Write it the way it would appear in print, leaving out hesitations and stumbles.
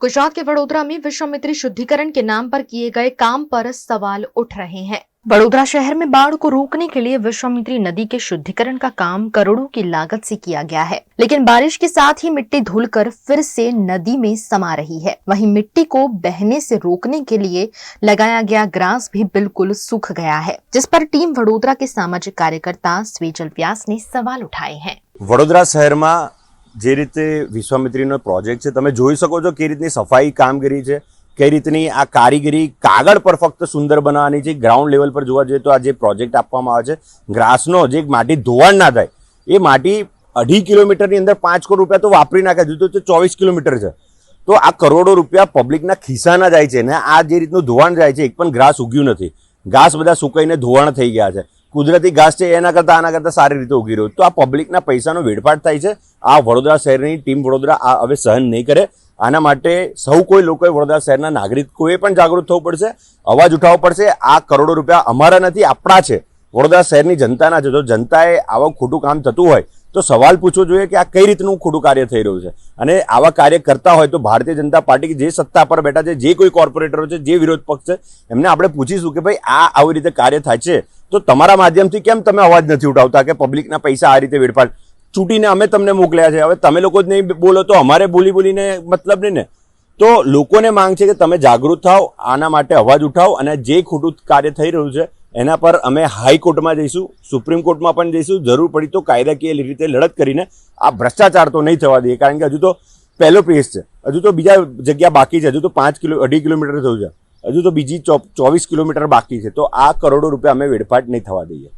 गुजरात के वडोदरा में विश्वामित्री शुद्धिकरण के नाम पर किए गए काम पर सवाल उठ रहे हैं। वडोदरा शहर में बाढ़ को रोकने के लिए विश्वामित्री नदी के शुद्धिकरण का काम करोड़ों की लागत से किया गया है, लेकिन बारिश के साथ ही मिट्टी धुलकर फिर से नदी में समा रही है। वहीं मिट्टी को बहने से रोकने के लिए लगाया गया ग्रास भी बिल्कुल सूख गया है, जिस पर टीम वडोदरा के सामाजिक कार्यकर्ता स्वेजल व्यास ने सवाल उठाए हैं। वडोदरा शहर में જે રીતે વિશ્વામિત્રીનો પ્રોજેક્ટ છે તમે જોઈ શકો છો કઈ રીતની સફાઈ કામગીરી છે, કઈ રીતની આ કારીગરી કાગળ પર ફક્ત સુંદર બનાવવાની છે। ગ્રાઉન્ડ લેવલ પર જોવા જઈએ તો આ જે પ્રોજેક્ટ આપવામાં આવે છે ગ્રાસનો જે માટી ધોવાણ ના થાય એ માટી 2.5 કિલોમીટરની અંદર 5 કરોડ રૂપિયા તો વાપરી નાખ્યા, જો તો 24 કિલોમીટર છે તો આ કરોડો રૂપિયા પબ્લિકના ખિસ્સાના જાય છે ને આ જે રીતનું ધોવાણ જાય છે એક પણ ગ્રાસ ઉગ્યું નથી, ઘાસ બધા સુકાઈને ધોવાણ થઈ ગયા છે। કુદરતી ઘાસ છે એના કરતાં સારી રીતે ઉગી રહ્યું તો આ પબ્લિકના પૈસાનો વેડફાટ થાય છે। આ વડોદરા શહેરની ટીમ વડોદરા આ હવે સહન નહીં કરે। આના માટે સૌ કોઈ લોકોએ વડોદરા શહેરના નાગરિકોએ પણ જાગૃત થવું પડશે, અવાજ ઉઠાવવો પડશે। આ કરોડો રૂપિયા અમારા નથી, આપણા છે, વડોદરા શહેરની જનતાના છે। તો જનતાએ આવું ખોટું કામ થતું હોય તો સવાલ પૂછવો જોઈએ કે આ કઈ રીતનું ખોટું કાર્ય થઈ રહ્યું છે અને આવા કાર્ય કરતા હોય તો ભારતીય જનતા પાર્ટી જે સત્તા પર બેઠા છે, જે કોઈ કોર્પોરેટરો છે, જે વિરોધ પક્ષ છે એમને આપણે પૂછીશું કે ભાઈ આ આવી રીતે કાર્ય થાય છે તો તમારા માધ્યમથી કેમ તમે અવાજ નથી ઉઠાવતા કે પબ્લિકના પૈસા આ રીતે વેડફાટ ચૂંટીને અમે તમને મોકલ્યા છે, હવે તમે લોકો જ નહીં બોલો તો અમારે બોલીને મતલબ નહીં ને। તો લોકોને માંગ છે કે તમે જાગૃત થાઓ, આના માટે અવાજ ઉઠાવો અને જે ખોટું કાર્ય થઈ રહ્યું છે એના પર અમે હાઈકોર્ટમાં જઈશું, સુપ્રીમ કોર્ટમાં પણ જઈશું, જરૂર પડી તો કાયદાકીય રીતે લડત કરીને આ ભ્રષ્ટાચાર તો નહીં થવા દઈએ, કારણ કે હજુ તો પહેલો પેજ છે, હજુ તો બીજા જગ્યા બાકી છે, હજુ તો 2.5 કિલોમીટર થયું છે, હજુ તો બીજી 24 કિલોમીટર બાકી છે। તો આ કરોડો રૂપિયા અમે વેડફાટ નહીં થવા દઈએ।